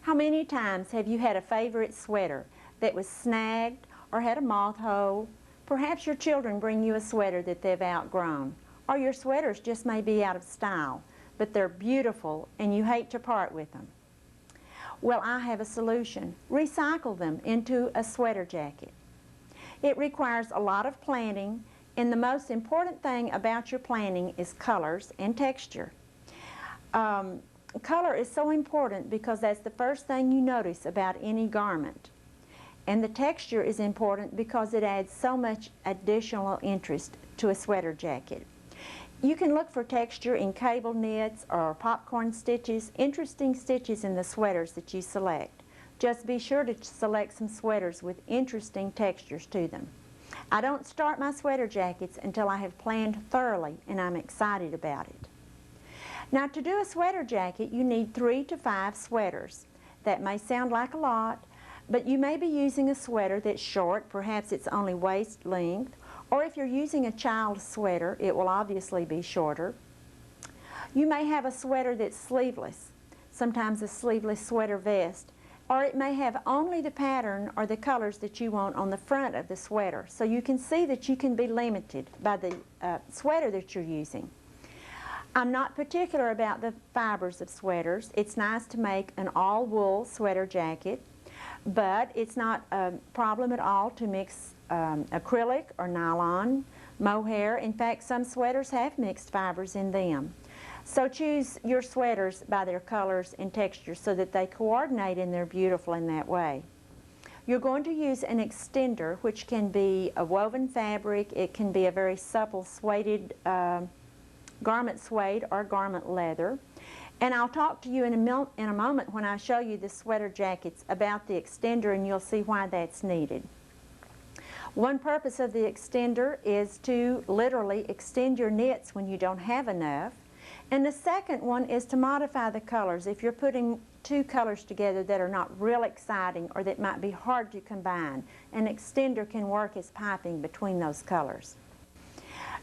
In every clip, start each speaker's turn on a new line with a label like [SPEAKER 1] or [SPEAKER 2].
[SPEAKER 1] How many times have you had a favorite sweater that was snagged or had a moth hole? Perhaps your children bring you a sweater that they've outgrown, or your sweaters just may be out of style, but they're beautiful and you hate to part with them. Well, I have a solution. Recycle them into a sweater jacket. It requires a lot of planning, and the most important thing about your planning is colors and texture. Color is so important because that's the first thing you notice about any garment. And the texture is important because it adds so much additional interest to a sweater jacket. You can look for texture in cable knits or popcorn stitches, interesting stitches in the sweaters that you select. Just be sure to select some sweaters with interesting textures to them. I don't start my sweater jackets until I have planned thoroughly and I'm excited about it. Now, to do a sweater jacket, you need 3 to 5 sweaters. That may sound like a lot, but you may be using a sweater that's short, perhaps it's only waist length, or if you're using a child's sweater, it will obviously be shorter. You may have a sweater that's sleeveless, sometimes a sleeveless sweater vest, or it may have only the pattern or the colors that you want on the front of the sweater. So you can see that you can be limited by the sweater that you're using. I'm not particular about the fibers of sweaters. It's nice to make an all-wool sweater jacket, but it's not a problem at all to mix acrylic or nylon, mohair. In fact, some sweaters have mixed fibers in them. So choose your sweaters by their colors and textures so that they coordinate and they're beautiful in that way. You're going to use an extender, which can be a woven fabric. It can be a very supple suede garment suede or garment leather. And I'll talk to you in a moment when I show you the sweater jackets about the extender, and you'll see why that's needed. One purpose of the extender is to literally extend your knits when you don't have enough. And the second one is to modify the colors. If you're putting 2 colors together that are not real exciting or that might be hard to combine, an extender can work as piping between those colors.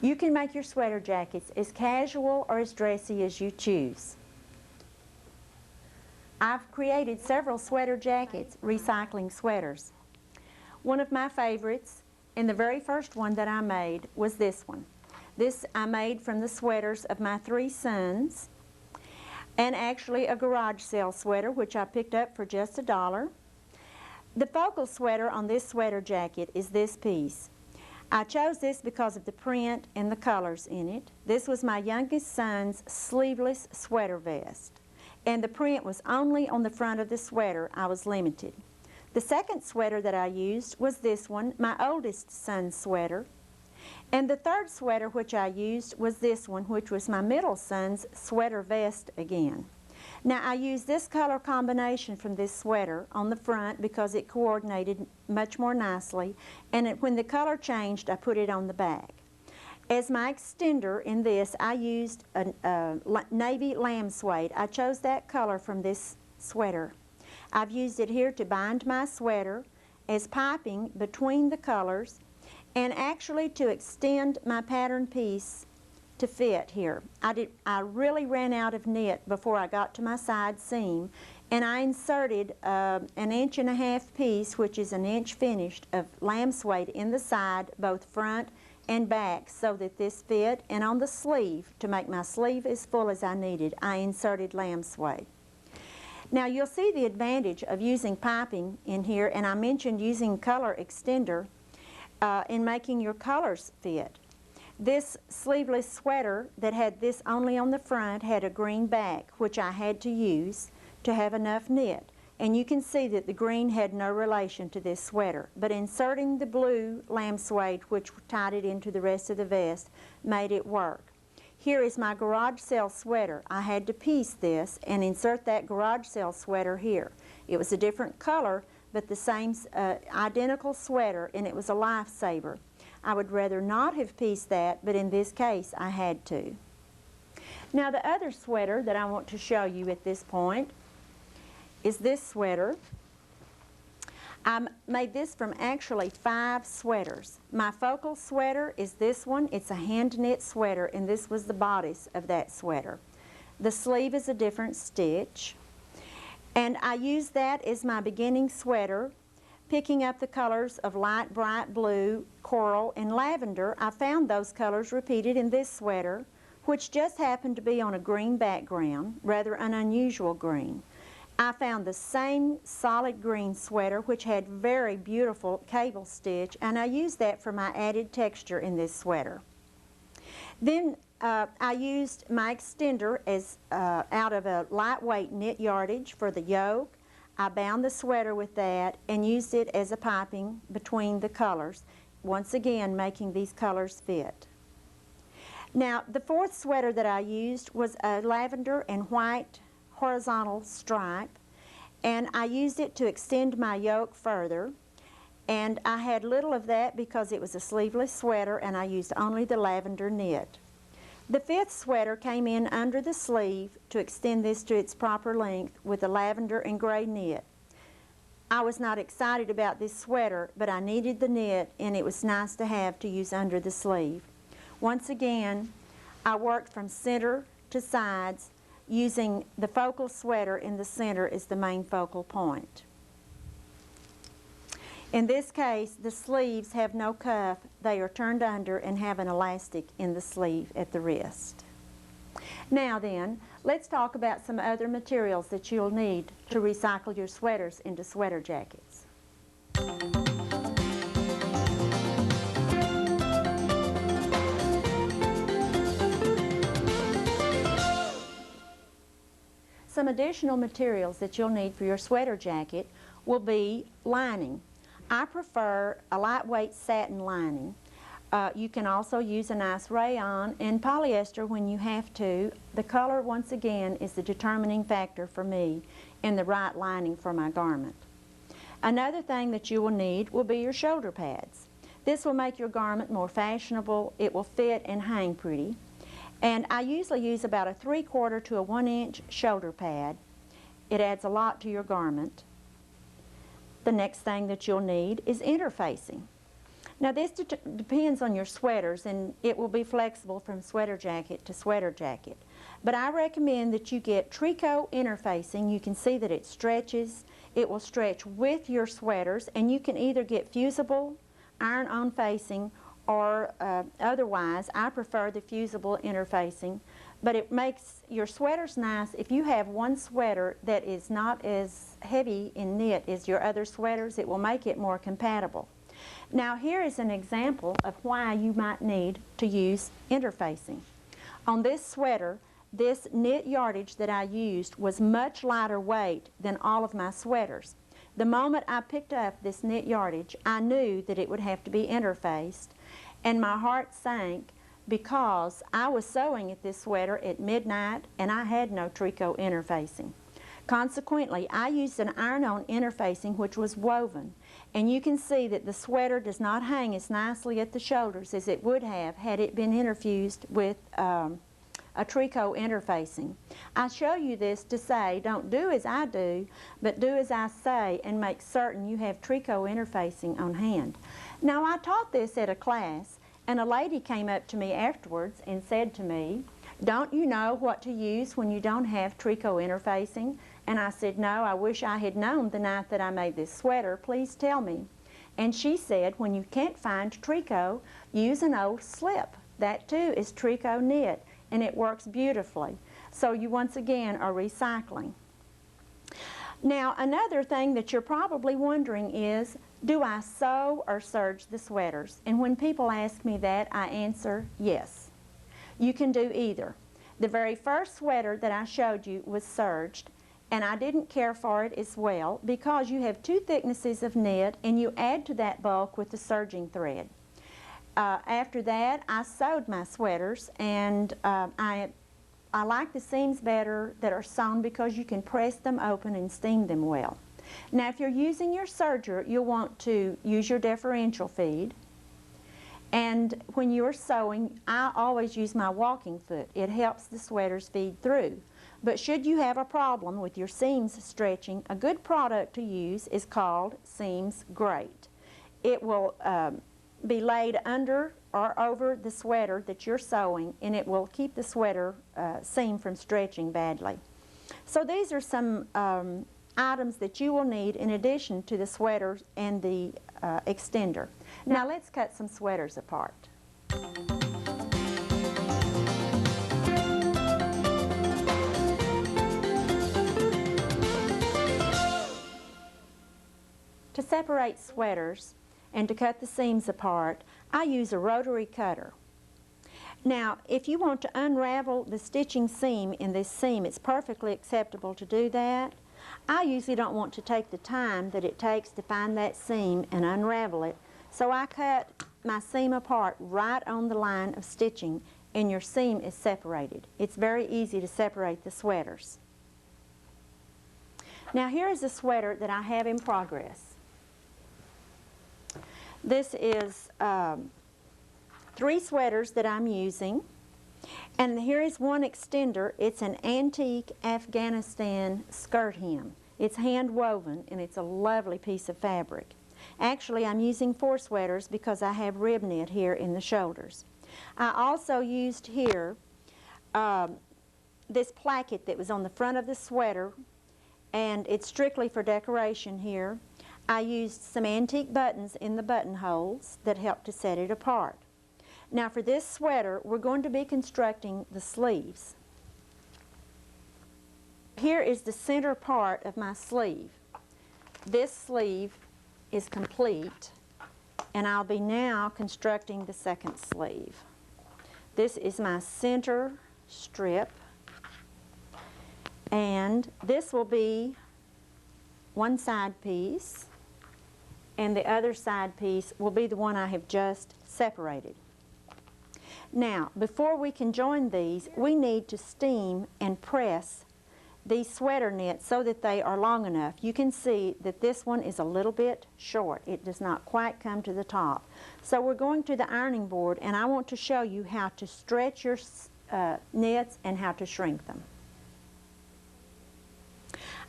[SPEAKER 1] You can make your sweater jackets as casual or as dressy as you choose. I've created several sweater jackets recycling sweaters. One of my favorites, and the very first one that I made, was this one. This I made from the sweaters of my 3 sons, and actually a garage sale sweater, which I picked up for just $1. The focal sweater on this sweater jacket is this piece. I chose this because of the print and the colors in it. This was my youngest son's sleeveless sweater vest, and the print was only on the front of the sweater. I was limited. The second sweater that I used was this one, my oldest son's sweater, and the third sweater which I used was this one, which was my middle son's sweater vest again. Now, I used this color combination from this sweater on the front because it coordinated much more nicely, and when the color changed, I put it on the back. As my extender in this, I used a navy lamb suede. I chose that color from this sweater. I've used it here to bind my sweater, as piping between the colors, and actually to extend my pattern piece to fit here. I really ran out of knit before I got to my side seam, and I inserted an 1.5-inch piece, which is 1 inch finished, of lamb suede in the side, both front and back, so that this fit. And on the sleeve, to make my sleeve as full as I needed, I inserted lamb suede. Now, you'll see the advantage of using piping in here, and I mentioned using color extender in making your colors fit. This sleeveless sweater that had this only on the front had a green back, which I had to use to have enough knit. And you can see that the green had no relation to this sweater, but inserting the blue lamb suede, which tied it into the rest of the vest, made it work. Here is my garage sale sweater. I had to piece this and insert that garage sale sweater here. It was a different color, but the same identical sweater, and it was a lifesaver. I would rather not have pieced that, but in this case I had to. Now the other sweater that I want to show you at this point is this sweater. I made this from actually 5 sweaters. My focal sweater is this one. It's a hand knit sweater, and this was the bodice of that sweater. The sleeve is a different stitch, and I used that as my beginning sweater, picking up the colors of light bright blue, coral, and lavender. I found those colors repeated in this sweater, which just happened to be on a green background, rather an unusual green. I found the same solid green sweater, which had very beautiful cable stitch, and I used that for my added texture in this sweater. Then I used my extender as out of a lightweight knit yardage for the yoke. I bound the sweater with that and used it as a piping between the colors, once again making these colors fit. Now the 4th sweater that I used was a lavender and white horizontal stripe, and I used it to extend my yoke further, and I had little of that because it was a sleeveless sweater and I used only the lavender knit. The 5th sweater came in under the sleeve to extend this to its proper length with a lavender and gray knit. I was not excited about this sweater, but I needed the knit and it was nice to have to use under the sleeve. Once again, I worked from center to sides, using the focal sweater in the center as the main focal point. In this case, the sleeves have no cuff. They are turned under and have an elastic in the sleeve at the wrist. Now then, let's talk about some other materials that you'll need to recycle your sweaters into sweater jackets. Some additional materials that you'll need for your sweater jacket will be lining. I prefer a lightweight satin lining. You can also use a nice rayon and polyester when you have to. The color, once again, is the determining factor for me in the right lining for my garment. Another thing that you will need will be your shoulder pads. This will make your garment more fashionable. It will fit and hang pretty. And I usually use about a 3/4 to a 1-inch shoulder pad. It adds a lot to your garment. The next thing that you'll need is interfacing. Now this depends on your sweaters, and it will be flexible from sweater jacket to sweater jacket. But I recommend that you get tricot interfacing. You can see that it stretches. It will stretch with your sweaters, and you can either get fusible, iron-on facing, or otherwise. I prefer the fusible interfacing, but it makes your sweaters nice. If you have one sweater that is not as heavy in knit as your other sweaters, it will make it more compatible. Now here is an example of why you might need to use interfacing. On this sweater, this knit yardage that I used was much lighter weight than all of my sweaters. The moment I picked up this knit yardage, I knew that it would have to be interfaced, and my heart sank because I was sewing at this sweater at midnight and I had no tricot interfacing. Consequently, I used an iron-on interfacing which was woven, and you can see that the sweater does not hang as nicely at the shoulders as it would have had it been interfused with a tricot interfacing. I show you this to say, don't do as I do, but do as I say and make certain you have tricot interfacing on hand. Now I taught this at a class, and a lady came up to me afterwards and said to me, "Don't you know what to use when you don't have tricot interfacing?" And I said, "No, I wish I had known the night that I made this sweater. Please tell me." And she said, when you can't find tricot, use an old slip. That too is tricot knit, and it works beautifully. So you once again are recycling. Now another thing that you're probably wondering is, do I sew or serge the sweaters? And when people ask me that, I answer yes. You can do either. The very first sweater that I showed you was serged, and I didn't care for it as well because you have 2 thicknesses of knit and you add to that bulk with the serging thread. After that, I sewed my sweaters, and I like the seams better that are sewn because you can press them open and steam them well. Now, if you're using your serger, you'll want to use your differential feed. And when you're sewing, I always use my walking foot. It helps the sweaters feed through. But should you have a problem with your seams stretching, a good product to use is called Seams Grate. It will be laid under or over the sweater that you're sewing, and it will keep the sweater seam from stretching badly. So these are some items that you will need in addition to the sweater and the extender. Now let's cut some sweaters apart. To separate sweaters and to cut the seams apart, I use a rotary cutter. Now, if you want to unravel the stitching seam in this seam, it's perfectly acceptable to do that. I usually don't want to take the time that it takes to find that seam and unravel it, so I cut my seam apart right on the line of stitching, and your seam is separated. It's very easy to separate the sweaters. Now here is a sweater that I have in progress. This is 3 sweaters that I'm using, and here is one extender. It's an antique Afghanistan skirt hem. It's hand woven, and it's a lovely piece of fabric. Actually, I'm using 4 sweaters because I have rib knit here in the shoulders. I also used here this placket that was on the front of the sweater, and it's strictly for decoration here. I used some antique buttons in the buttonholes that help to set it apart. Now for this sweater, we're going to be constructing the sleeves. Here is the center part of my sleeve. This sleeve is complete, and I'll be now constructing the second sleeve. This is my center strip, and this will be one side piece, and the other side piece will be the one I have just separated. Now, before we can join these, we need to steam and press these sweater knits so that they are long enough. You can see that this one is a little bit short. It does not quite come to the top. So we're going to the ironing board, and I want to show you how to stretch your knits and how to shrink them.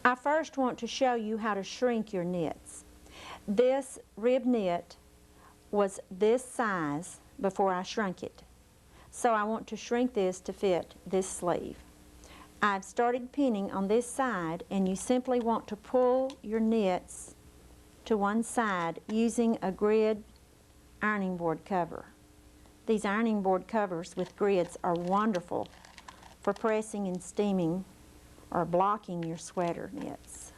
[SPEAKER 1] I first want to show you how to shrink your knits. This rib knit was this size before I shrunk it. So I want to shrink this to fit this sleeve. I've started pinning on this side, and you simply want to pull your knits to one side using a grid ironing board cover. These ironing board covers with grids are wonderful for pressing and steaming or blocking your sweater knits.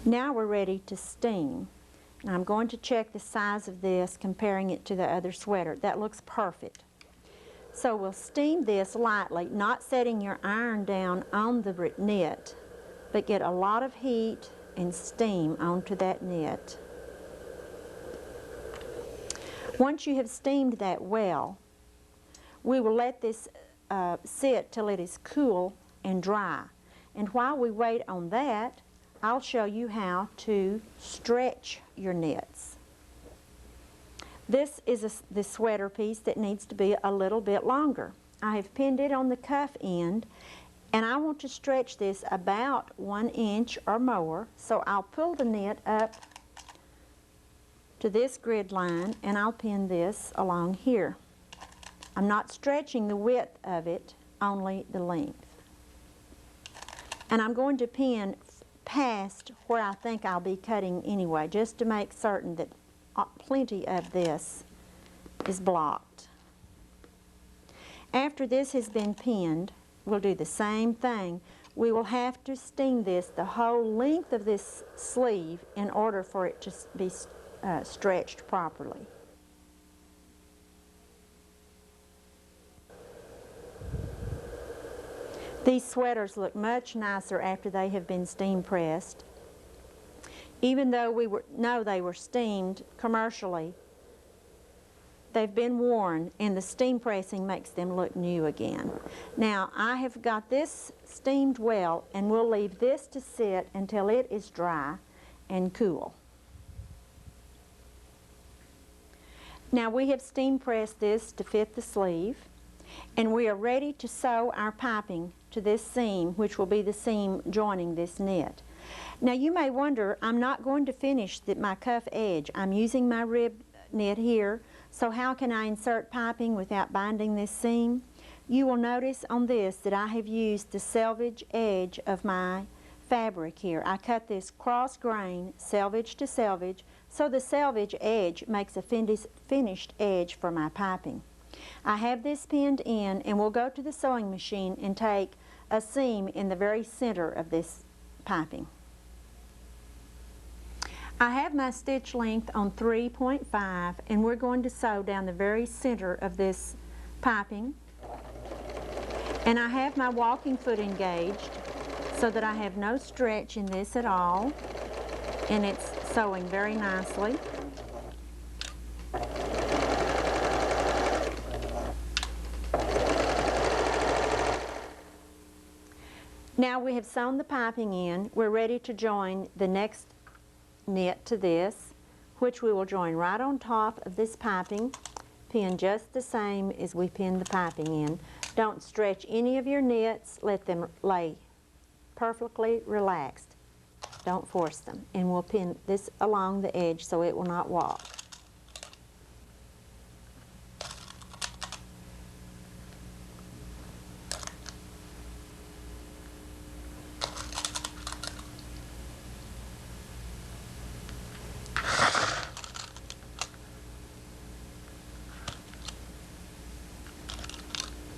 [SPEAKER 1] Now we're ready to steam. Now I'm going to check the size of this, comparing it to the other sweater. That looks perfect. So we'll steam this lightly, not setting your iron down on the knit, but get a lot of heat and steam onto that knit. Once you have steamed that well, we will let this sit till it is cool and dry. And while we wait on that, I'll show you how to stretch your knits. This is the sweater piece that needs to be a little bit longer. I have pinned it on the cuff end, and I want to stretch this about 1 inch or more, so I'll pull the knit up to this grid line, and I'll pin this along here. I'm not stretching the width of it, only the length. And I'm going to pin past where I think I'll be cutting anyway, just to make certain that plenty of this is blocked. After this has been pinned, we'll do the same thing. We will have to steam this the whole length of this sleeve in order for it to be stretched properly. These sweaters look much nicer after they have been steam pressed. Even though we know they were steamed commercially, they've been worn, and the steam pressing makes them look new again. Now, I have got this steamed well, and we'll leave this to sit until it is dry and cool. Now, we have steam pressed this to fit the sleeve, and we are ready to sew our piping to this seam, which will be the seam joining this knit. Now, you may wonder, I'm not going to finish my cuff edge. I'm using my rib knit here, so how can I insert piping without binding this seam? You will notice on this that I have used the selvage edge of my fabric here. I cut this cross grain, selvage to selvage, so the selvage edge makes a finished edge for my piping. I have this pinned in, and we'll go to the sewing machine and take a seam in the very center of this piping. I have my stitch length on 3.5, and we're going to sew down the very center of this piping. And I have my walking foot engaged so that I have no stretch in this at all, and it's sewing very nicely. Now we have sewn the piping in, we're ready to join the next knit to this, which we will join right on top of this piping, pin just the same as we pinned the piping in. Don't stretch any of your knits, let them lay perfectly relaxed. Don't force them, and we'll pin this along the edge so it will not walk.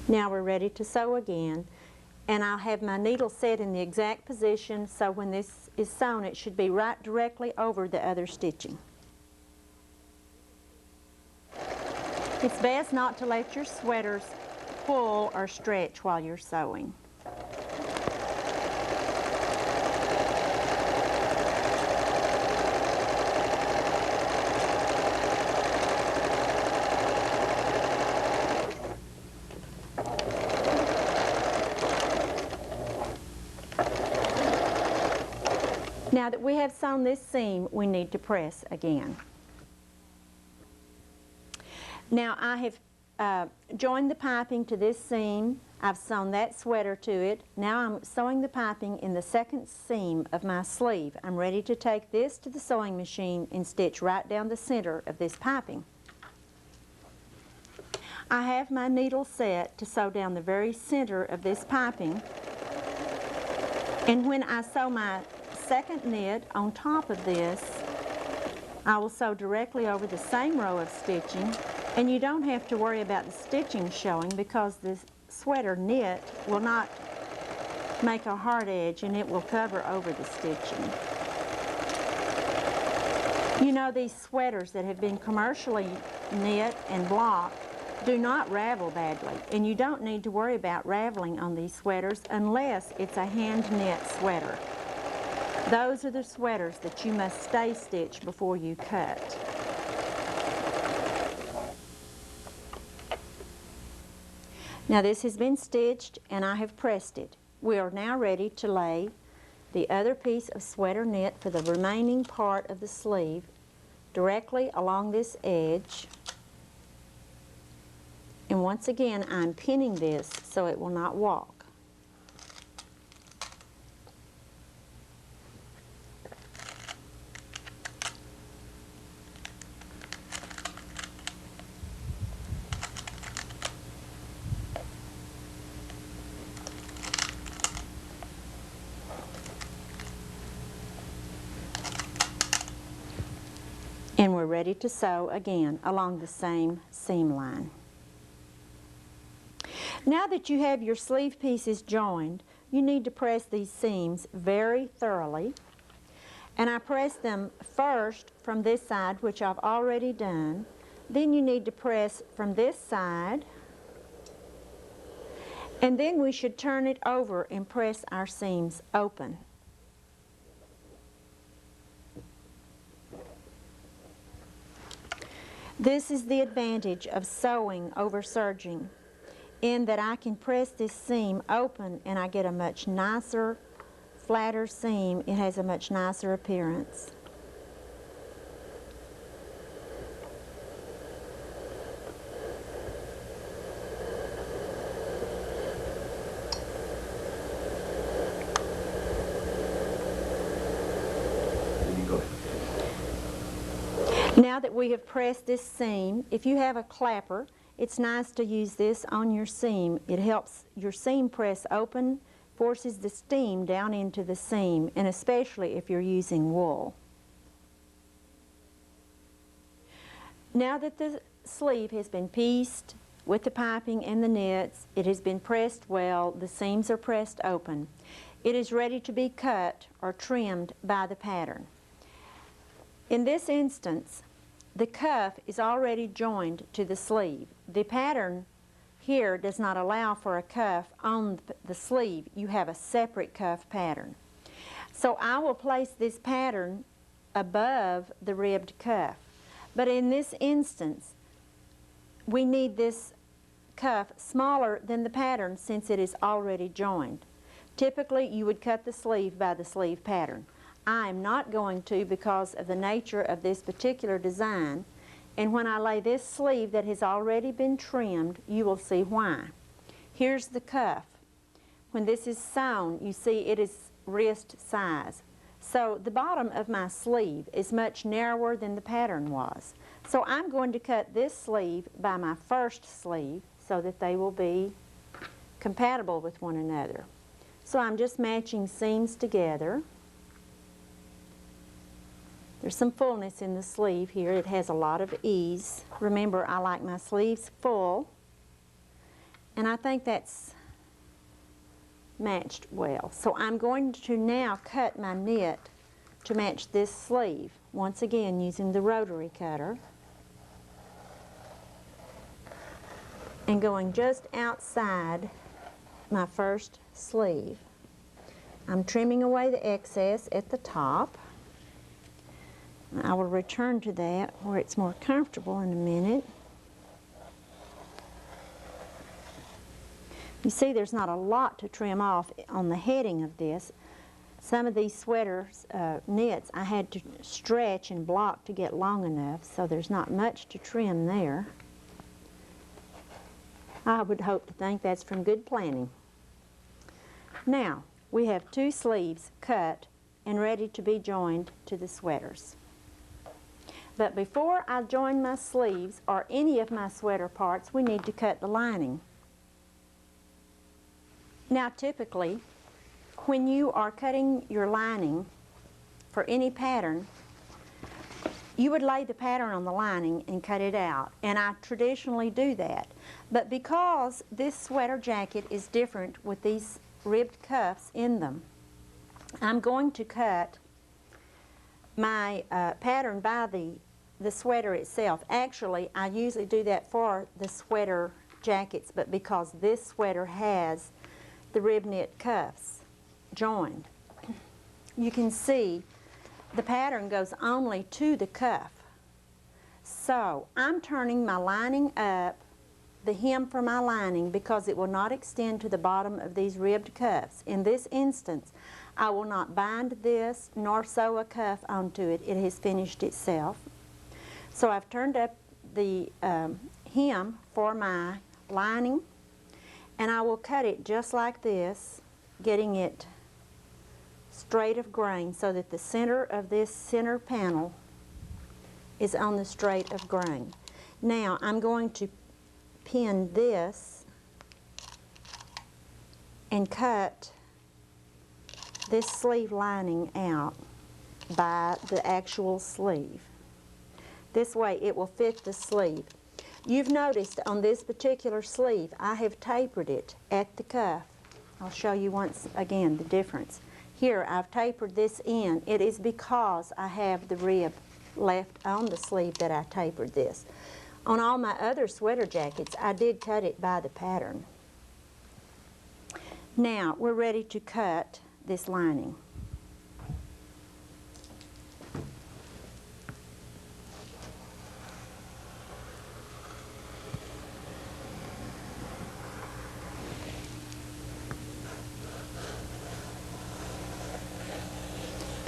[SPEAKER 1] Now we're ready to sew again, and I'll have my needle set in the exact position so when this is sewn it should be right directly over the other stitching. It's best not to let your sweaters pull or stretch while you're sewing. Now that we have sewn this seam, we need to press again. Now I have joined the piping to this seam. I've sewn that sweater to it. Now I'm sewing the piping in the second seam of my sleeve. I'm ready to take this to the sewing machine and stitch right down the center of this piping. I have my needle set to sew down the very center of this piping, and when I sew my second knit on top of this, I will sew directly over the same row of stitching, and you don't have to worry about the stitching showing because the sweater knit will not make a hard edge and it will cover over the stitching. You know, these sweaters that have been commercially knit and blocked do not ravel badly, and you don't need to worry about raveling on these sweaters unless it's a hand knit sweater. Those are the sweaters that you must stay stitched before you cut. Now this has been stitched and I have pressed it. We are now ready to lay the other piece of sweater knit for the remaining part of the sleeve directly along this edge. And once again, I'm pinning this so it will not walk. And we're ready to sew again along the same seam line. Now that you have your sleeve pieces joined, you need to press these seams very thoroughly. And I press them first from this side, which I've already done. Then you need to press from this side. And then we should turn it over and press our seams open. This is the advantage of sewing over serging, in that I can press this seam open and I get a much nicer, flatter seam. It has a much nicer appearance. Now that we have pressed this seam, if you have a clapper, it's nice to use this on your seam. It helps your seam press open, forces the steam down into the seam, and especially if you're using wool. Now that the sleeve has been pieced with the piping and the knits, it has been pressed well, the seams are pressed open. It is ready to be cut or trimmed by the pattern. In this instance, the cuff is already joined to the sleeve. The pattern here does not allow for a cuff on the sleeve. You have a separate cuff pattern. So I will place this pattern above the ribbed cuff. But in this instance, we need this cuff smaller than the pattern since it is already joined. Typically, you would cut the sleeve by the sleeve pattern. I am not going to because of the nature of this particular design, and when I lay this sleeve that has already been trimmed, you will see why. Here's the cuff. When this is sewn, you see it is wrist size. So the bottom of my sleeve is much narrower than the pattern was. So I'm going to cut this sleeve by my first sleeve so that they will be compatible with one another. So I'm just matching seams together. There's some fullness in the sleeve here. It has a lot of ease. Remember, I like my sleeves full, and I think that's matched well. So I'm going to now cut my knit to match this sleeve, once again using the rotary cutter, and going just outside my first sleeve. I'm trimming away the excess at the top. I will return to that where it's more comfortable in a minute. You see there's not a lot to trim off on the heading of this. Some of these sweaters knits I had to stretch and block to get long enough, so there's not much to trim there. I would hope to think that's from good planning. Now, we have two sleeves cut and ready to be joined to the sweaters. But before I join my sleeves or any of my sweater parts, we need to cut the lining. Now typically, when you are cutting your lining for any pattern, you would lay the pattern on the lining and cut it out, and I traditionally do that. But because this sweater jacket is different with these ribbed cuffs in them, I'm going to cut my pattern by the sweater itself. Actually, I usually do that for the sweater jackets, but because this sweater has the rib knit cuffs joined, you can see the pattern goes only to the cuff. So I'm turning my lining up, the hem for my lining, because it will not extend to the bottom of these ribbed cuffs. In this instance, I will not bind this nor sew a cuff onto it. It has finished itself. So I've turned up the hem for my lining, and I will cut it just like this, getting it straight of grain so that the center of this center panel is on the straight of grain. Now I'm going to pin this and cut this sleeve lining out by the actual sleeve. This way it will fit the sleeve. You've noticed on this particular sleeve I have tapered it at the cuff. I'll show you once again the difference. Here I've tapered this in. It is because I have the rib left on the sleeve that I tapered this. On all my other sweater jackets I did cut it by the pattern. Now we're ready to cut this lining.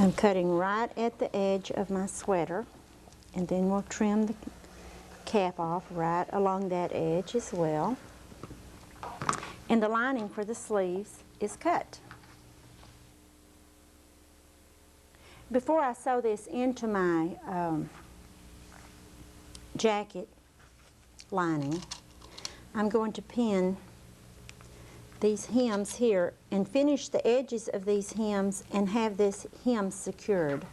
[SPEAKER 1] I'm cutting right at the edge of my sweater, and then we'll trim the cap off right along that edge as well. And the lining for the sleeves is cut. Before I sew this into my jacket lining, I'm going to pin these hems here and finish the edges of these hems and have this hem secured.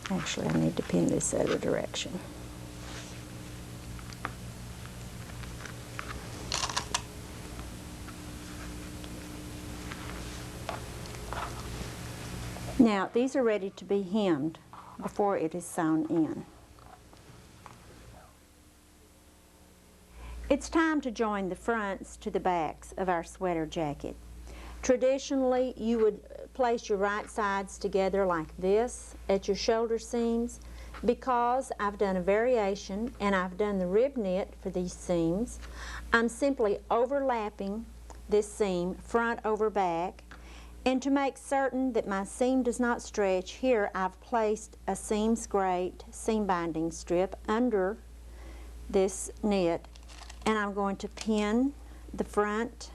[SPEAKER 1] Actually, I need to pin this other direction. Now, these are ready to be hemmed before it is sewn in. It's time to join the fronts to the backs of our sweater jacket. Traditionally, you would place your right sides together like this at your shoulder seams. Because I've done a variation and I've done the rib knit for these seams, I'm simply overlapping this seam front over back. And to make certain that my seam does not stretch, here I've placed a seam scraped seam binding strip under this knit, and I'm going to pin the front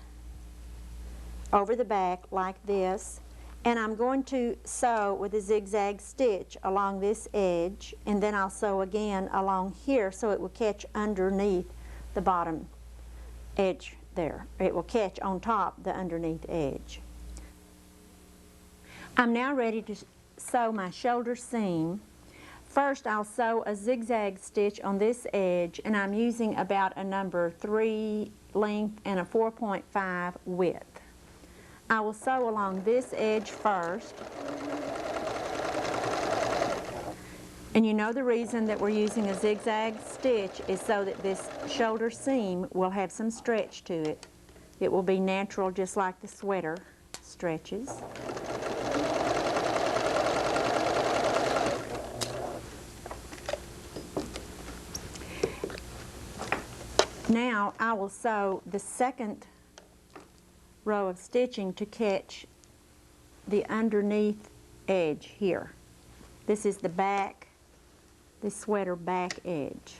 [SPEAKER 1] over the back like this, and I'm going to sew with a zigzag stitch along this edge, and then I'll sew again along here so it will catch underneath the bottom edge there. It will catch on top the underneath edge. I'm now ready to sew my shoulder seam. First, I'll sew a zigzag stitch on this edge, and I'm using about a number 3 length and a 4.5 width. I will sew along this edge first. And you know the reason that we're using a zigzag stitch is so that this shoulder seam will have some stretch to it. It will be natural just like the sweater stretches. Now I will sew the second row of stitching to catch the underneath edge here. This is the back, the sweater back edge.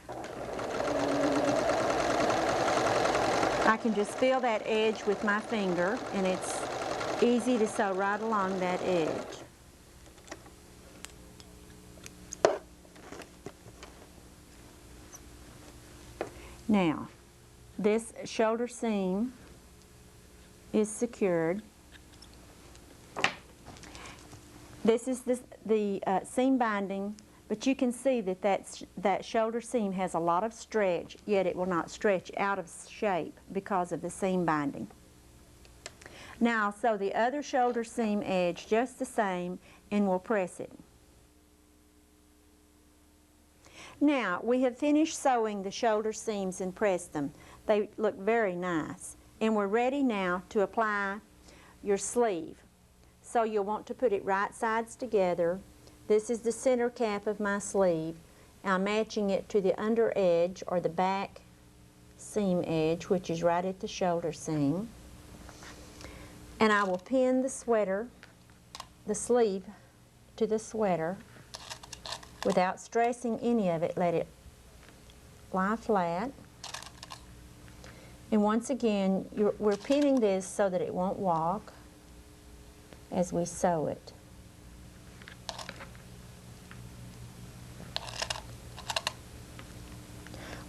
[SPEAKER 1] I can just feel that edge with my finger, and it's easy to sew right along that edge. Now, this shoulder seam is secured. This is the seam binding, but you can see that that shoulder seam has a lot of stretch, yet it will not stretch out of shape because of the seam binding. Now I'll sew the other shoulder seam edge just the same, and we'll press it. Now, we have finished sewing the shoulder seams and pressed them. They look very nice. And we're ready now to apply your sleeve. So you'll want to put it right sides together. This is the center cap of my sleeve. I'm matching it to the under edge or the back seam edge, which is right at the shoulder seam. And I will pin the sweater, the sleeve to the sweater without stressing any of it. Let it lie flat. And once again, we're pinning this so that it won't walk as we sew it.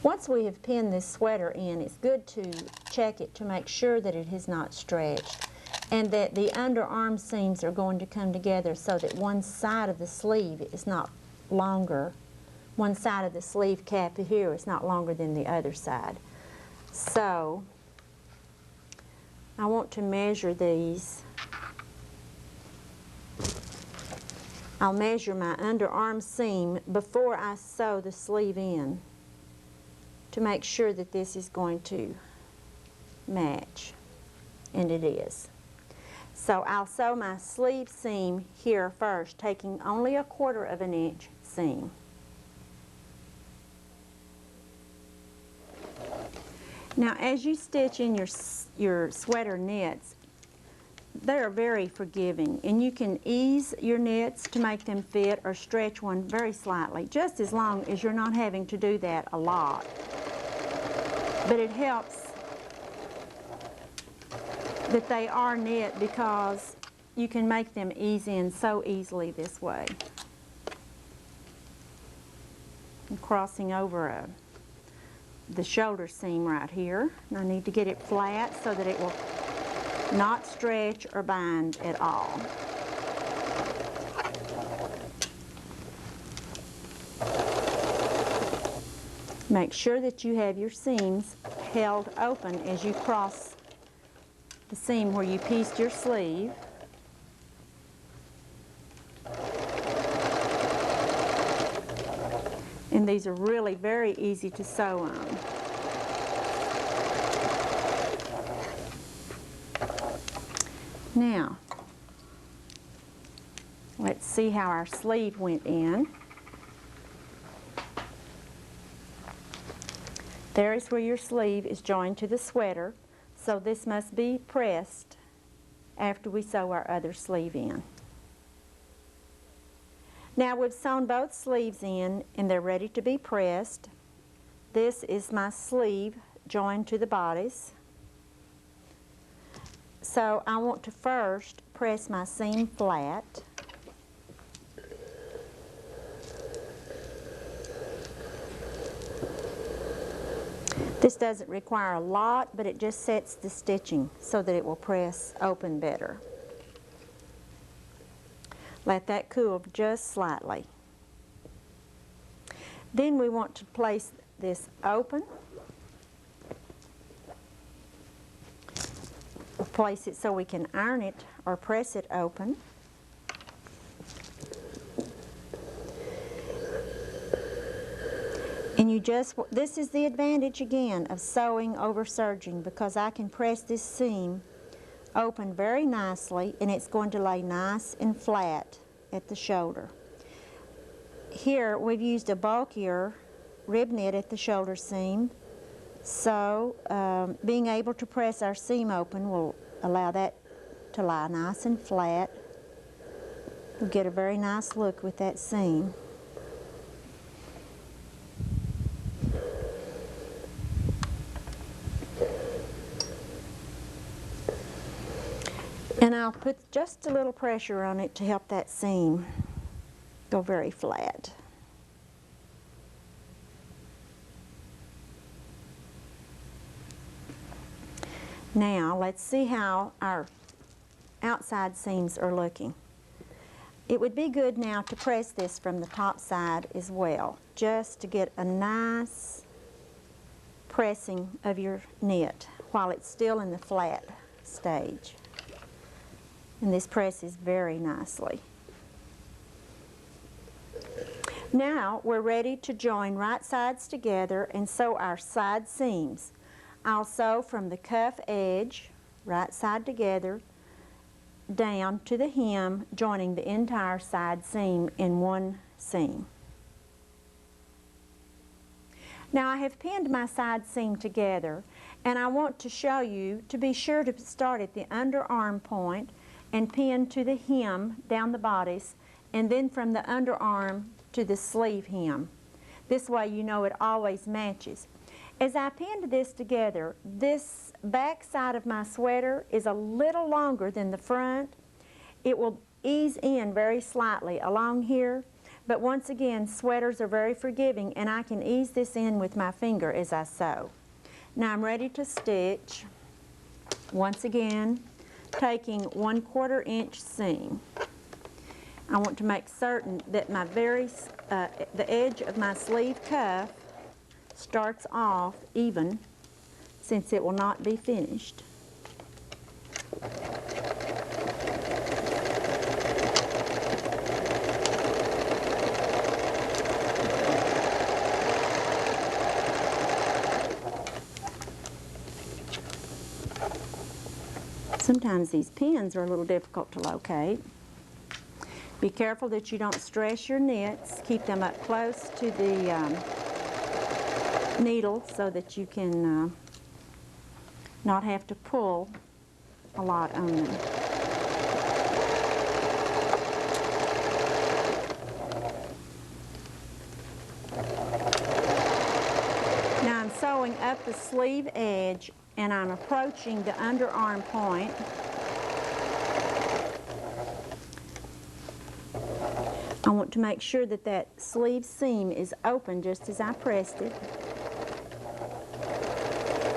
[SPEAKER 1] Once we have pinned this sweater in, it's good to check it to make sure that it has not stretched and that the underarm seams are going to come together so that one side of the sleeve is not longer. One side of the sleeve cap here is not longer than the other side. So I want to measure these. I'll measure my underarm seam before I sew the sleeve in to make sure that this is going to match, and it is. So I'll sew my sleeve seam here first, taking only 1/4 of an inch seam. Now as you stitch in your sweater knits, they are very forgiving, and you can ease your knits to make them fit or stretch one very slightly, just as long as you're not having to do that a lot. But it helps that they are knit because you can make them ease in so easily this way. I'm crossing over the shoulder seam right here, and I need to get it flat so that it will not stretch or bind at all. Make sure that you have your seams held open as you cross the seam where you pieced your sleeve. And these are really very easy to sew on. Now, let's see how our sleeve went in. There is where your sleeve is joined to the sweater, so this must be pressed after we sew our other sleeve in. Now we've sewn both sleeves in and they're ready to be pressed. This is my sleeve joined to the bodice. So I want to first press my seam flat. This doesn't require a lot, but it just sets the stitching so that it will press open better. Let that cool just slightly. Then we want to place this open. We'll place it so we can iron it or press it open. And this is the advantage again of sewing over serging, because I can press this seam open very nicely and it's going to lay nice and flat at the shoulder. Here we've used a bulkier rib knit at the shoulder seam, so being able to press our seam open will allow that to lie nice and flat. We'll get a very nice look with that seam. And I'll put just a little pressure on it to help that seam go very flat. Now let's see how our outside seams are looking. It would be good now to press this from the top side as well, just to get a nice pressing of your knit while it's still in the flat stage. And this presses very nicely. Now we're ready to join right sides together and sew our side seams. I'll sew from the cuff edge, right side together, down to the hem, joining the entire side seam in one seam. Now I have pinned my side seam together, and I want to show you to be sure to start at the underarm point and pin to the hem down the bodice, and then from the underarm to the sleeve hem. This way you know it always matches. As I pinned this together, this back side of my sweater is a little longer than the front. It will ease in very slightly along here, but once again, sweaters are very forgiving, and I can ease this in with my finger as I sew. Now I'm ready to stitch. Once again, taking 1/4 inch seam. I want to make certain that my the edge of my sleeve cuff starts off even, since it will not be finished. Sometimes these pins are a little difficult to locate. Be careful that you don't stress your knits. Keep them up close to the needle so that you can not have to pull a lot on them. Now I'm sewing up the sleeve edge and I'm approaching the underarm point. I want to make sure that that sleeve seam is open just as I pressed it.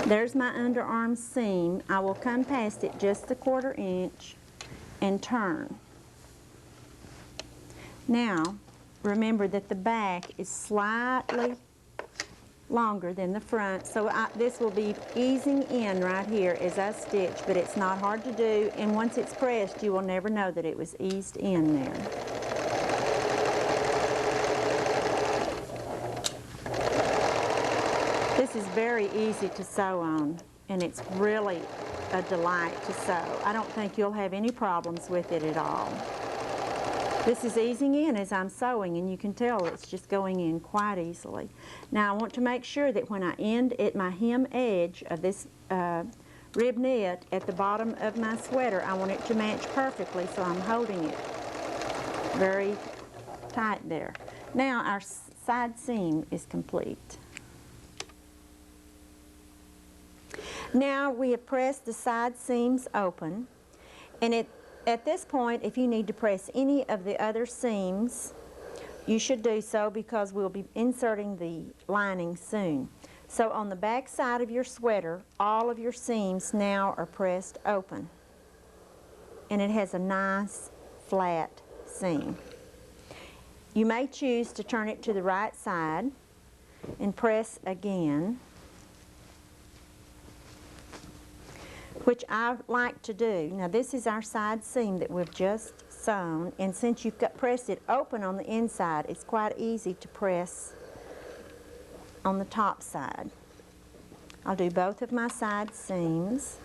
[SPEAKER 1] There's my underarm seam. I will come past it just a 1/4 inch and turn. Now, remember that the back is slightly longer than the front, so this will be easing in right here as I stitch, but it's not hard to do, and once it's pressed, you will never know that it was eased in there. This is very easy to sew on, and it's really a delight to sew. I don't think you'll have any problems with it at all. This is easing in as I'm sewing, and you can tell it's just going in quite easily. Now I want to make sure that when I end at my hem edge of this rib knit at the bottom of my sweater, I want it to match perfectly, so I'm holding it very tight there. Now our side seam is complete. Now we have pressed the side seams open, and at this point, if you need to press any of the other seams, you should do so because we'll be inserting the lining soon. So on the back side of your sweater, all of your seams now are pressed open, and it has a nice flat seam. You may choose to turn it to the right side and press again, which I like to do. Now this is our side seam that we've just sewn, and since you've pressed it open on the inside, it's quite easy to press on the top side. I'll do both of my side seams.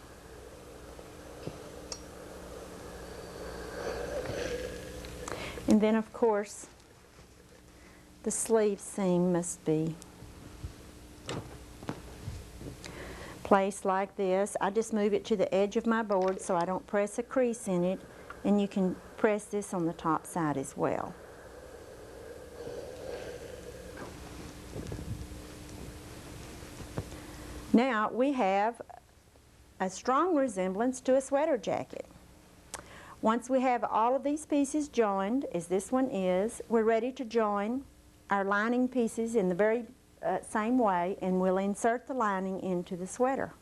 [SPEAKER 1] And then of course the sleeve seam must be placed like this. I just move it to the edge of my board so I don't press a crease in it, and you can press this on the top side as well. Now we have a strong resemblance to a sweater jacket. Once we have all of these pieces joined, as this one is, we're ready to join our lining pieces in the very same way, and we'll insert the lining into the sweater.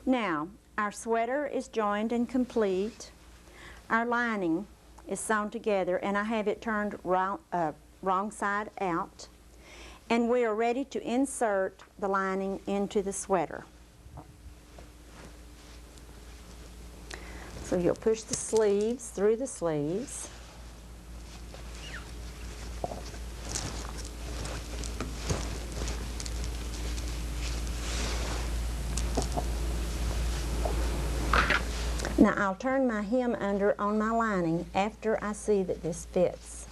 [SPEAKER 1] Now, our sweater is joined and complete. Our lining is sewn together, and I have it turned wrong side out. And we are ready to insert the lining into the sweater. So you'll push the sleeves through the sleeves. Now I'll turn my hem under on my lining after I see that this fits.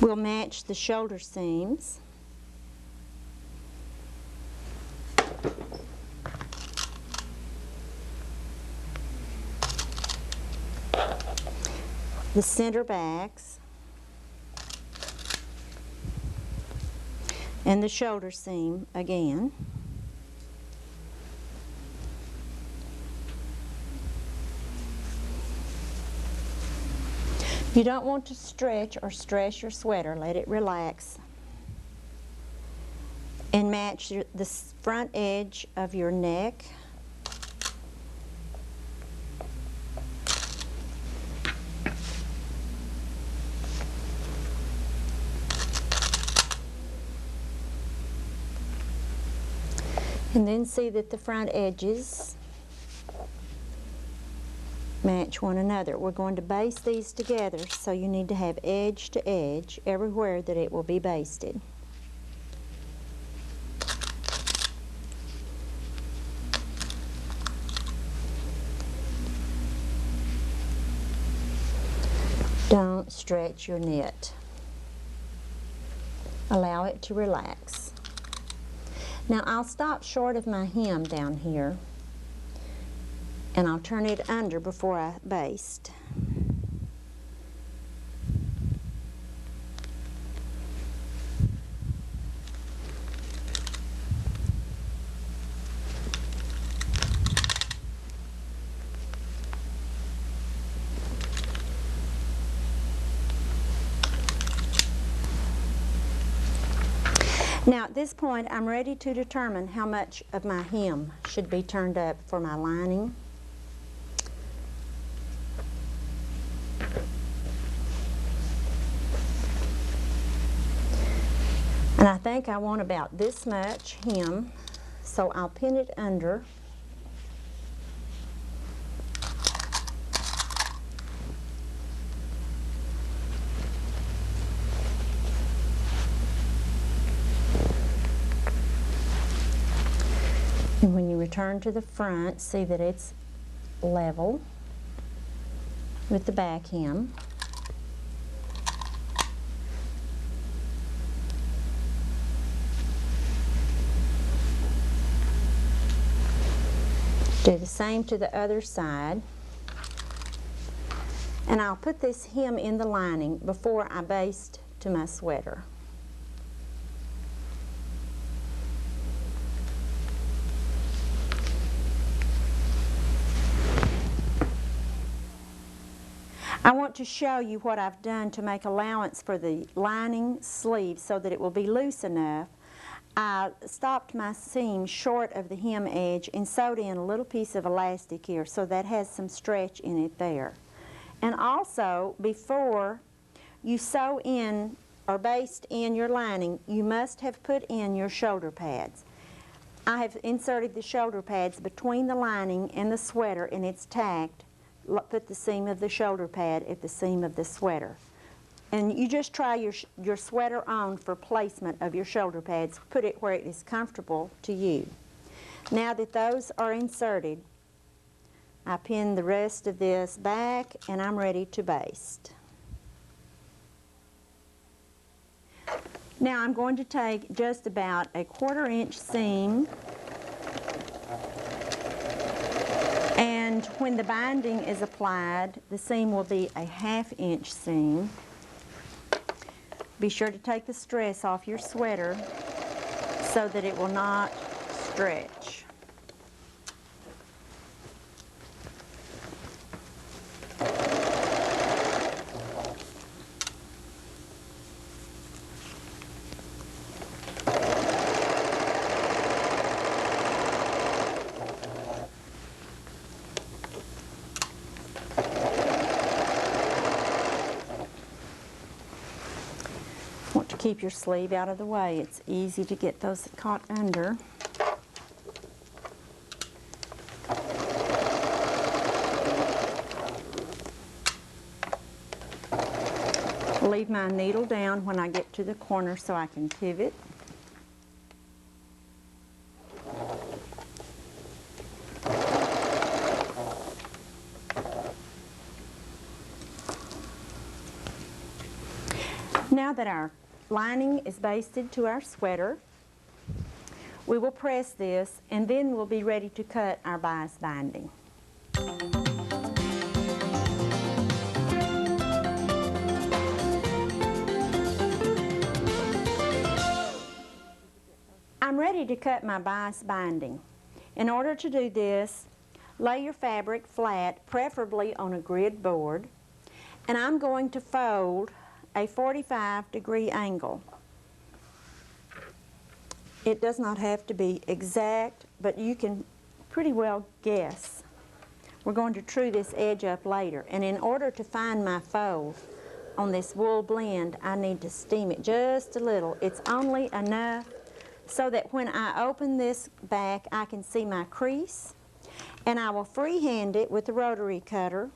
[SPEAKER 1] We'll match the shoulder seams. The center backs. And the shoulder seam again. You don't want to stretch or stress your sweater. Let it relax. And match the front edge of your neck. And then see that the front edges match one another. We're going to baste these together, so you need to have edge to edge everywhere that it will be basted. Don't stretch your knit. Allow it to relax. Now I'll stop short of my hem down here, and I'll turn it under before I baste. Now at this point I'm ready to determine how much of my hem should be turned up for my lining. And I think I want about this much hem, so I'll pin it under. And when you return to the front, see that it's level with the back hem. Do the same to the other side. And I'll put this hem in the lining before I baste to my sweater. I want to show you what I've done to make allowance for the lining sleeve so that it will be loose enough. I stopped my seam short of the hem edge and sewed in a little piece of elastic here, so that has some stretch in it there. And also, before you sew in or baste in your lining, you must have put in your shoulder pads. I have inserted the shoulder pads between the lining and the sweater, and it's tacked. Put the seam of the shoulder pad at the seam of the sweater. And you just try your sweater on for placement of your shoulder pads. Put it where it is comfortable to you. Now that those are inserted, I pin the rest of this back and I'm ready to baste. Now I'm going to take just about a 1/4 inch seam, and when the binding is applied, the seam will be a 1/2 inch seam. Be sure to take the stress off your sweater so that it will not stretch. Keep your sleeve out of the way. It's easy to get those caught under. Leave my needle down when I get to the corner so I can pivot. Now that our lining is basted to our sweater, we will press this and then we'll be ready to cut our bias binding. I'm ready to cut my bias binding. In order to do this, lay your fabric flat, preferably on a grid board, and I'm going to fold a 45-degree angle. It does not have to be exact, but you can pretty well guess. We're going to true this edge up later, and in order to find my fold on this wool blend, I need to steam it just a little. It's only enough so that when I open this back, I can see my crease, and I will freehand it with the rotary cutter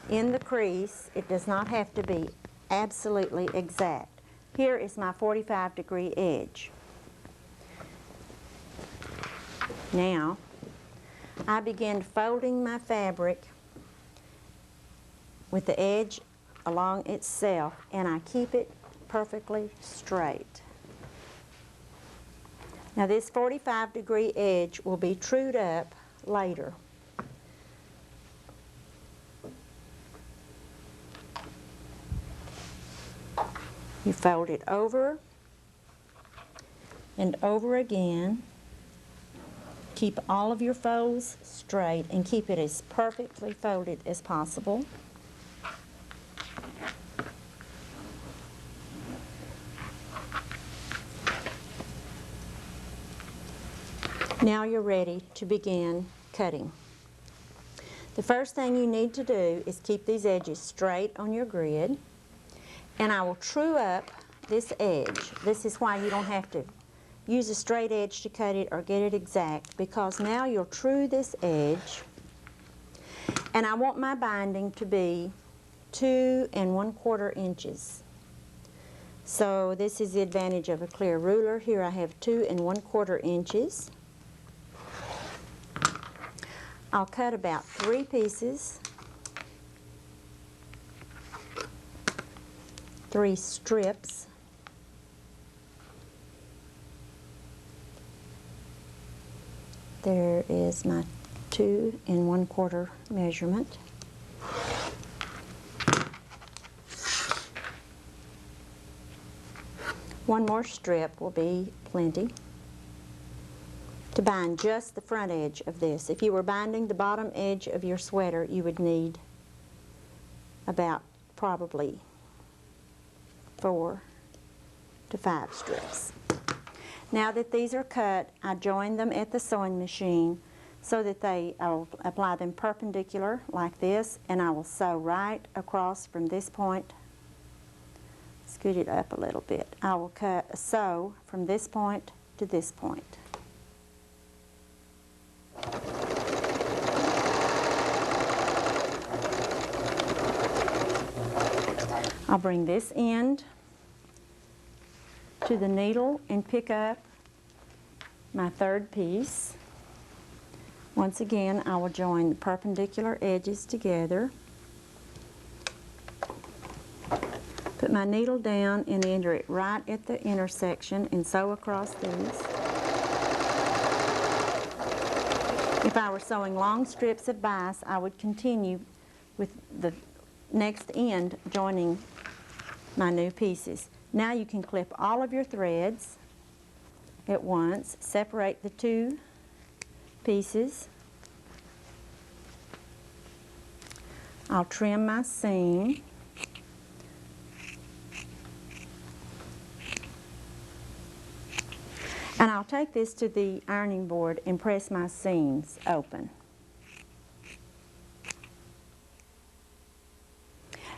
[SPEAKER 1] in the crease. It does not have to be absolutely exact. Here is my 45-degree edge. Now, I begin folding my fabric with the edge along itself, and I keep it perfectly straight. Now this 45-degree edge will be trued up later. You fold it over and over again. Keep all of your folds straight and keep it as perfectly folded as possible. Now you're ready to begin cutting. The first thing you need to do is keep these edges straight on your grid, and I will true up this edge. This is why you don't have to use a straight edge to cut it or get it exact, because now you'll true this edge, and I want my binding to be 2 1/4 inches. So this is the advantage of a clear ruler. Here I have 2 1/4 inches. I'll cut about 3 pieces, 3 strips. There is my 2 1/4 measurement. One more strip will be plenty to bind just the front edge of this. If you were binding the bottom edge of your sweater, you would need about probably 4 to 5 strips. Now that these are cut, I join them at the sewing machine so that I'll apply them perpendicular like this, and I will sew right across from this point. Scoot it up a little bit. I will sew from this point to this point. I'll bring this end to the needle and pick up my 3rd piece. Once again, I will join the perpendicular edges together. Put my needle down and enter it right at the intersection and sew across these. If I were sewing long strips of bias, I would continue with the next end joining my new pieces. Now you can clip all of your threads at once, separate the 2 pieces. I'll trim my seam. And I'll take this to the ironing board and press my seams open.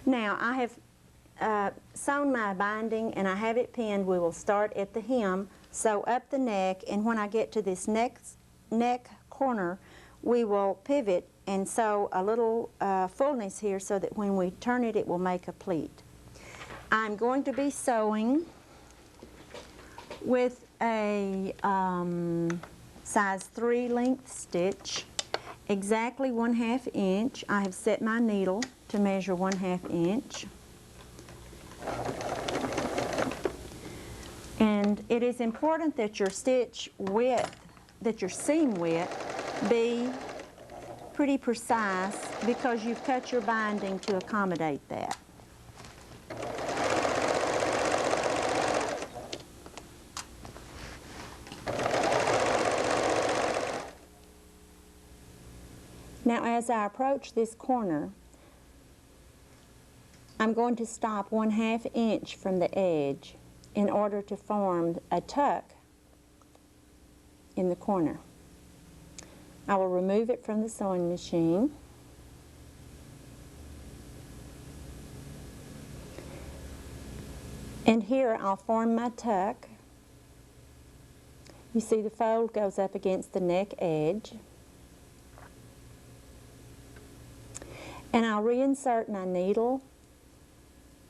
[SPEAKER 1] Now I have sewn my binding and I have it pinned. We will start at the hem, sew up the neck, and when I get to this neck corner, we will pivot and sew a little fullness here so that when we turn it, it will make a pleat. I'm going to be sewing with a size 3 length stitch, exactly 1/2 inch. I have set my needle to measure 1/2 inch. And it is important that your stitch width, that your seam width be pretty precise, because you've cut your binding to accommodate that. Now as I approach this corner, I'm going to stop 1/2 inch from the edge in order to form a tuck in the corner. I will remove it from the sewing machine. And here I'll form my tuck. You see the fold goes up against the neck edge. And I'll reinsert my needle.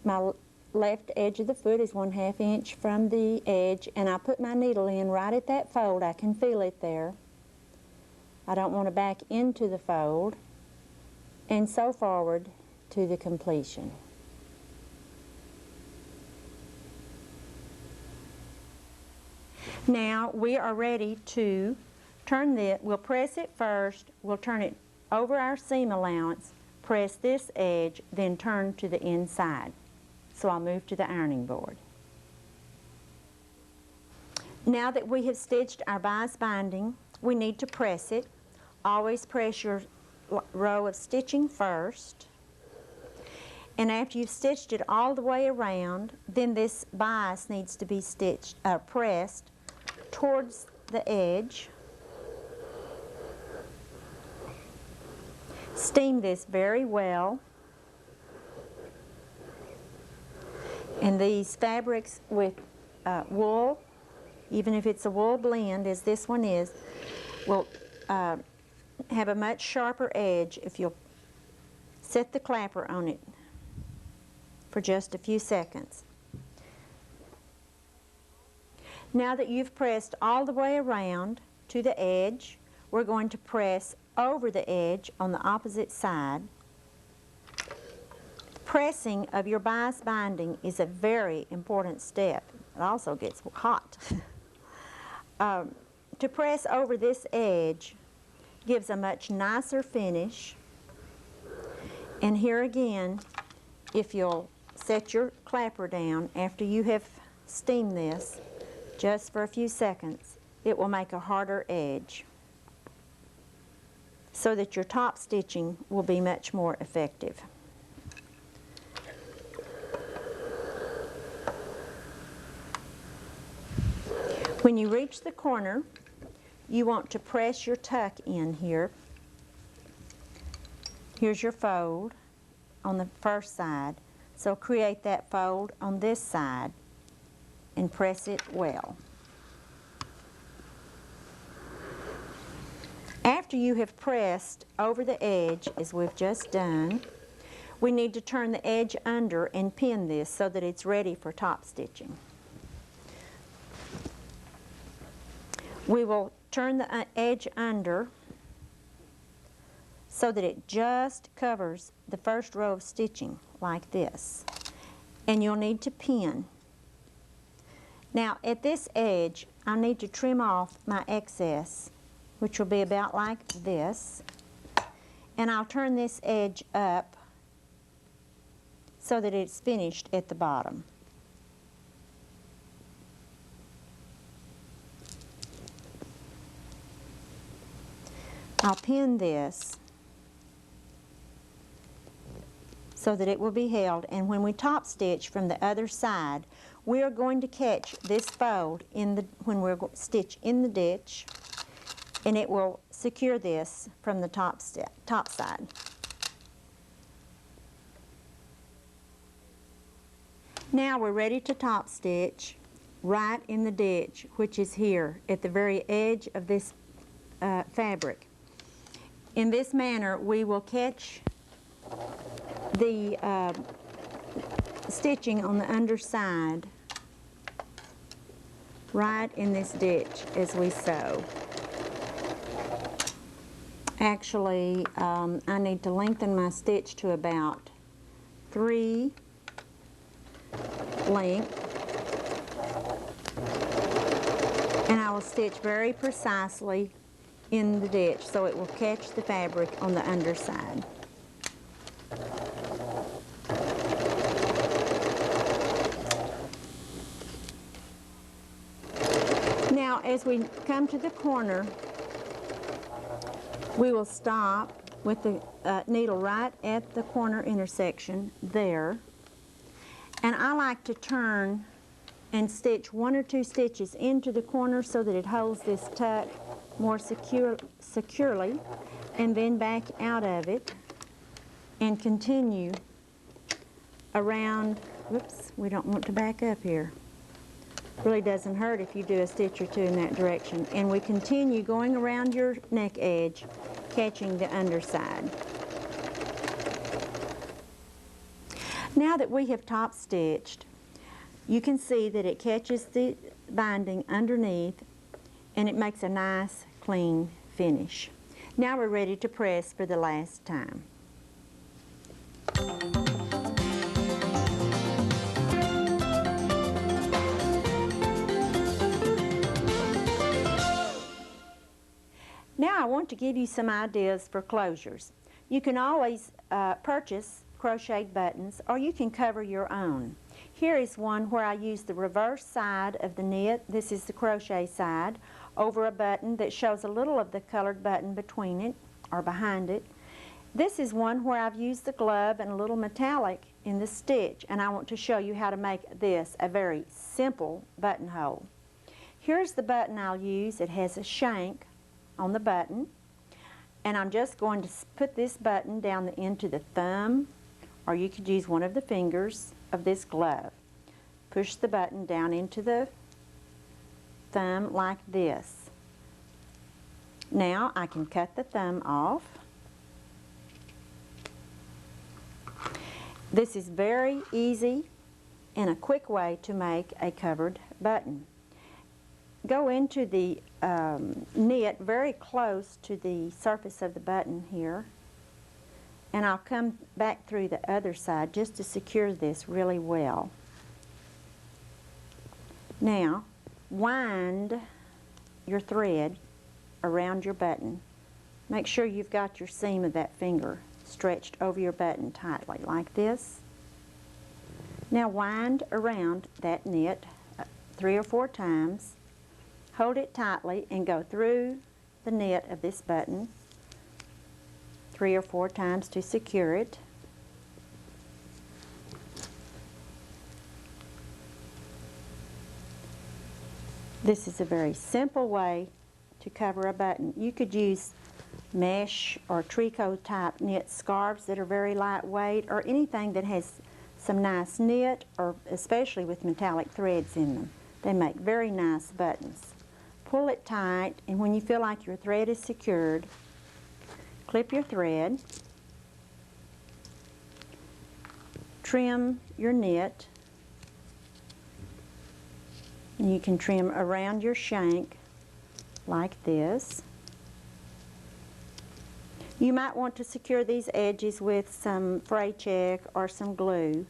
[SPEAKER 1] My left edge of the foot is 1/2 inch from the edge, and I put my needle in right at that fold. I can feel it there. I don't want to back into the fold, and so forward to the completion. Now we are ready to turn it. We'll press it first, we'll turn it over our seam allowance, press this edge, then turn to the inside. So I'll move to the ironing board. Now that we have stitched our bias binding, we need to press it. Always press your row of stitching first. And after you've stitched it all the way around, then this bias needs to be pressed towards the edge. Steam this very well. And these fabrics with wool, even if it's a wool blend, as this one is, will have a much sharper edge if you'll set the clapper on it for just a few seconds. Now that you've pressed all the way around to the edge, we're going to press over the edge on the opposite side. Pressing of your bias binding is a very important step. It also gets hot. To press over this edge gives a much nicer finish. And here again, if you'll set your clapper down after you have steamed this just for a few seconds, it will make a harder edge so that your top stitching will be much more effective. When you reach the corner, you want to press your tuck in here. Here's your fold on the first side. So create that fold on this side and press it well. After you have pressed over the edge, as we've just done, we need to turn the edge under and pin this so that it's ready for top stitching. We will turn the edge under so that it just covers the first row of stitching like this. And you'll need to pin. Now at this edge, I need to trim off my excess, which will be about like this. And I'll turn this edge up so that it's finished at the bottom. I'll pin this so that it will be held, and when we top stitch from the other side, we are going to catch this fold when we're stitch in the ditch, and it will secure this from the top side. Now we're ready to top stitch right in the ditch, which is here at the very edge of this fabric. In this manner, we will catch the stitching on the underside right in this ditch as we sew. Actually, I need to lengthen my stitch to about 3 length, and I will stitch very precisely in the ditch so it will catch the fabric on the underside. Now as we come to the corner, we will stop with the needle right at the corner intersection there, and I like to turn and stitch 1 or 2 stitches into the corner so that it holds this tuck more securely, and then back out of it and continue around. Whoops, we don't want to back up here. Really doesn't hurt if you do a stitch or 2 in that direction. And we continue going around your neck edge, catching the underside. Now that we have top stitched, you can see that it catches the binding underneath and it makes a nice clean finish. Now we're ready to press for the last time. Now I want to give you some ideas for closures. You can always purchase crocheted buttons, or you can cover your own. Here is one where I use the reverse side of the knit, this is the crochet side, over a button that shows a little of the colored button between it or behind it. This is one where I've used the glove and a little metallic in the stitch, and I want to show you how to make this a very simple buttonhole. Here's the button I'll use. It has a shank on the button, and I'm just going to put this button down into the thumb, or you could use one of the fingers of this glove. Push the button down into the thumb like this. Now I can cut the thumb off. This is very easy and a quick way to make a covered button. Go into the knit very close to the surface of the button here, and I'll come back through the other side just to secure this really well. Now wind your thread around your button. Make sure you've got your seam of that finger stretched over your button tightly like this. Now wind around that knit 3 or 4 times. Hold it tightly and go through the knit of this button 3 or 4 times to secure it. This is a very simple way to cover a button. You could use mesh or tricot type knit scarves that are very lightweight, or anything that has some nice knit, or especially with metallic threads in them. They make very nice buttons. Pull it tight, and when you feel like your thread is secured, clip your thread, trim your knit, and you can trim around your shank like this. You might want to secure these edges with some fray check or some glue,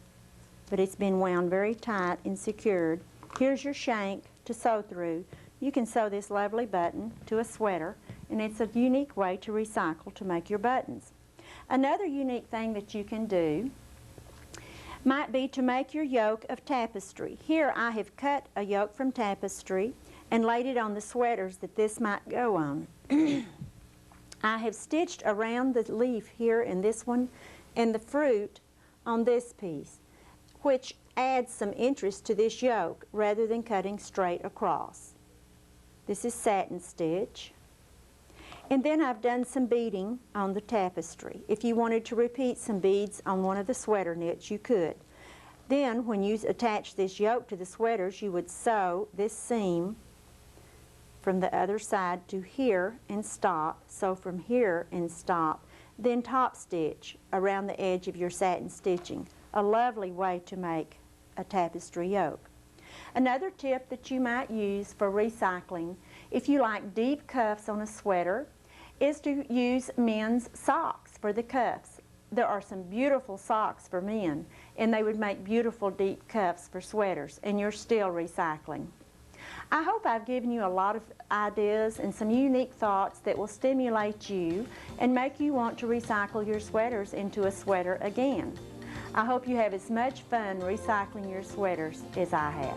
[SPEAKER 1] but it's been wound very tight and secured. Here's your shank to sew through. You can sew this lovely button to a sweater, and it's a unique way to recycle to make your buttons. Another unique thing that you can do might be to make your yoke of tapestry. Here I have cut a yoke from tapestry and laid it on the sweaters that this might go on. I have stitched around the leaf here in this one and the fruit on this piece, which adds some interest to this yoke rather than cutting straight across. This is satin stitch. And then I've done some beading on the tapestry. If you wanted to repeat some beads on one of the sweater knits, you could. Then when you attach this yoke to the sweaters, you would sew this seam from the other side to here and stop, sew from here and stop, then top stitch around the edge of your satin stitching. A lovely way to make a tapestry yoke. Another tip that you might use for recycling, if you like deep cuffs on a sweater, is to use men's socks for the cuffs. There are some beautiful socks for men, and they would make beautiful deep cuffs for sweaters, and you're still recycling. I hope I've given you a lot of ideas and some unique thoughts that will stimulate you and make you want to recycle your sweaters into a sweater again. I hope you have as much fun recycling your sweaters as I have.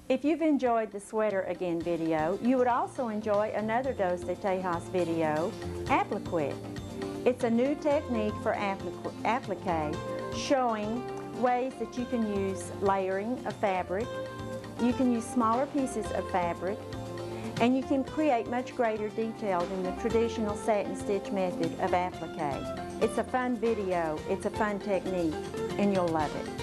[SPEAKER 1] If you've enjoyed the Sweater Again video, you would also enjoy another Dos de Tejas video, Applique. It's a new technique for applique, showing ways that you can use layering of fabric. You can use smaller pieces of fabric, And you can create much greater detail than the traditional satin stitch method of applique. It's a fun video, it's a fun technique, and you'll love it.